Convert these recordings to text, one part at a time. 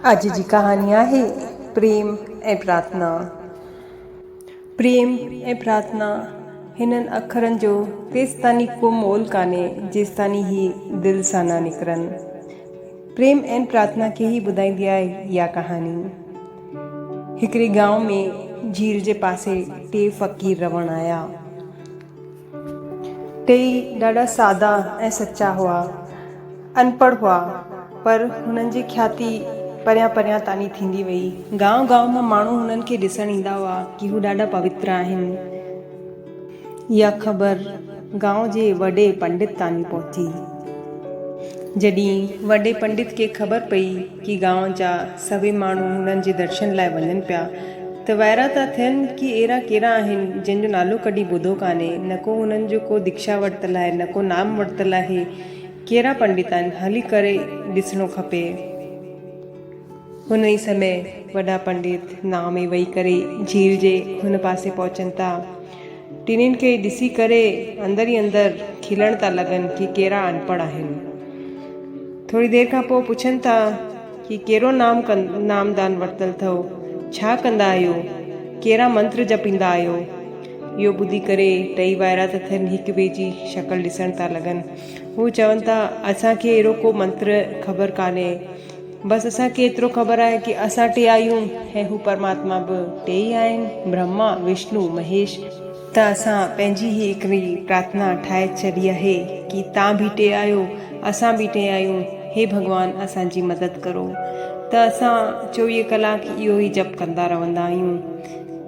अज जी कहानी आहे प्रेम ऐं प्रार्थना। प्रेम ऐं प्रार्थना हिननि अखरनि जो तेसितानी को मोल कान्हे जेसितानी ही दिलि सां न निकिरनि। प्रेम ऐं प्रार्थना खे ई ॿुधाईंदी आहे इहा कहानी। हिकिड़े गांव में झील जे पासे टे फ़क़ीर रहण आया। टेई ॾाढा सादा ऐं सच्चा हुआ, अनपढ़ हुआ, पर हुननि जी ख्याति परियां परियां ताणी थींदी वई। गांव गांव मां माण्हू हुननि खे ॾिसण ईंदा हुआ कि हू ॾाढा पवित्र आहिनि। इहा ख़बर गांव जे वॾे पंडित ताणी पहुची। जॾहिं वॾे पंडित खे ख़बर पई कि गांव जा सभई माण्हू हुननि जे दर्शन लाइ वञनि पिया, त वाइरा था थियनि कि अहिड़ा कहिड़ा आहिनि जंहिंजो नालो कॾहिं ॿुधो कान्हे, न को हुननि जो को दीक्षा वरितलु आहे, न को नाम वरितलु आहे। कहिड़ा पंडित आहिनि, हली करे ॾिसणो खपे। हुन ई समय वॾा पंडित नाव में वेही करे झील जे हुन पासे पहुचनि था। टिनिनि खे ॾिसी करे अंदर ई अंदर खिलण था लॻनि कि कहिड़ा अनपढ़ आहिनि। थोरी देरि खां पोइ पुछनि था कि कहिड़ो नामदान वरितलु अथव, छा कंदा आहियो, कहिड़ा मंत्र जपींदा आहियो। इहो ॿुधी करे टई वाइरा था थियनि, हिक ॿिए जी शक्ल ॾिसण था लॻनि। हू चवनि था असांखे अहिड़ो को मंत्र ख़बर कान्हे, बसि असांखे एतिरो ख़बर आहे कि असां टे आहियूं ऐं हू परमात्मा बि टे ई आहिनि, ब्रह्मा विष्णु महेश। त असां पंहिंजी ई हिकिड़ी प्रार्थना ठाहे छॾी आहे कि तव्हां बि टे आहियो, असां बि टे आहियूं, हे भॻवान असांजी मदद करो। त असां 24 कलाक इहो ई जप कंदा रहंदा आहियूं।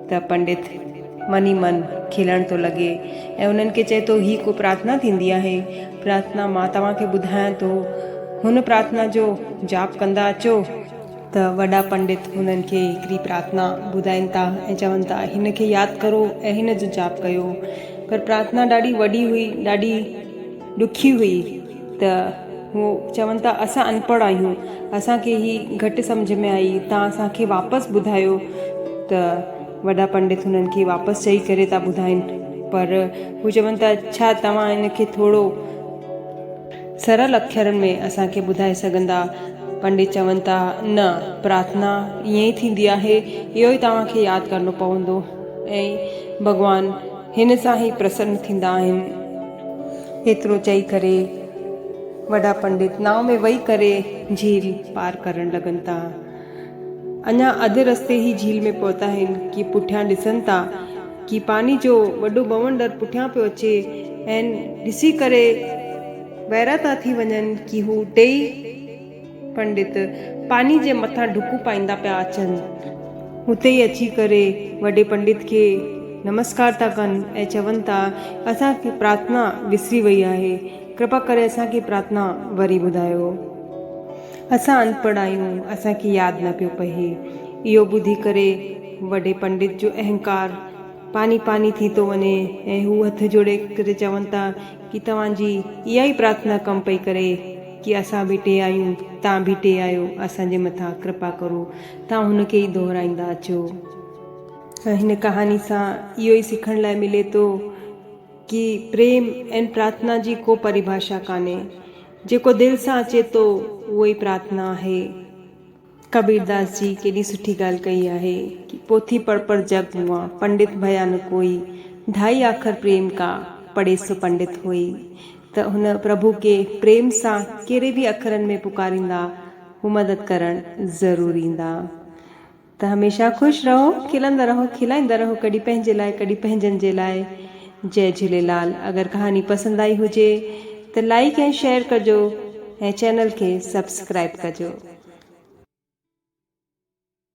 त पंडित मन ई मन खिलण थो लॻे ऐं उन्हनि खे चए थो ही को प्रार्थना थींदी आहे। प्रार्थना मां तव्हांखे ॿुधायां थो, हुन प्रार्थना जो जाप कंदा अचो। त वॾा पंडित हुननि खे हिकिड़ी प्रार्थना ॿुधाइनि था ऐं चवनि था हिन खे यादि करो ऐं हिन जो जाप कयो। पर प्रार्थना ॾाढी वॾी हुई, ॾाढी ॾुखी हुई। त हू चवनि था असां अनपढ़ आहियूं, असांखे ही घटि सम्झ में आई, तव्हां असांखे वापसि ॿुधायो। त वॾा पंडित हुननि खे वापसि चई करे था ॿुधाइनि, पर हू चवनि था छा तव्हां हिन खे थोरो सरल अखरनि में असांखे ॿुधाए सघंदा। पंडित चवनि था न, प्रार्थना ईअं ई थींदी आहे, इहो ई तव्हांखे यादि करिणो पवंदो ऐं भॻवान हिन सां ई प्रसन्न थींदा आहिनि। एतिरो चई करे वॾा पंडित नाव में वेही करे झील पार करणु लॻनि था। अञा अधु रस्ते ई झील में पहुता आहिनि कि पुठियां ॾिसनि था कि पानी जो वॾो बवंडर पुठियां पियो अचे ऐं ॾिसी करे वैरा था थी वञनि कि हू टेई पंडित पानी जे मथां डुकूं पाईंदा पिया अचनि। हुते ई अची करे वॾे पंडित खे नमस्कार था कनि ऐं चवनि था असांखे प्रार्थना विसरी वई आहे, कृपा करे असांखे प्रार्थना वरी ॿुधायो। असां अनपढ़ आहियूं, असांखे यादि न पियो पए। इहो ॿुधी करे वॾे पंडित जो अहंकार पानी पानी थी थो वञे ऐं हू हथ जोड़े करे चवनि था कि तव्हांजी इहा ई प्रार्थना कमु पई करे कि असां बि टे आहियूं, तव्हां बि टे आहियो, असांजे मथां कृपा करो। तव्हां हुनखे ई दोहराईंदा अचो। हिन कहानी सां इहो ई सिखण लाइ मिले थो कि प्रेम ऐं प्रार्थना जी को परिभाषा कान्हे, जेको दिलि सां अचे थो उहो ई प्रार्थना आहे। कबीरदास जी केॾी सुठी ॻाल्हि कई आहे कि पोथी पढ़ जग हुआ, पंडित भया न कोई, ढाई आखर प्रेम का पढ़े सो पंडित हुई। त हुन प्रभु के प्रेम सां कहिड़े बि अखरनि में पुकारींदा, हू मदद करणु ज़रूरु ईंदा। त हमेशह ख़ुशि रहो, खिलंदा रहो, खिलाईंदा रहो, कॾहिं पंहिंजे लाइ कॾहिं पंहिंजनि जे लाइ। जय झूलेलाल। अगरि कहानी पसंदि आई हुजे त लाइक ऐं शेयर कजो ऐं चैनल खे सब्सक्राइब कजो।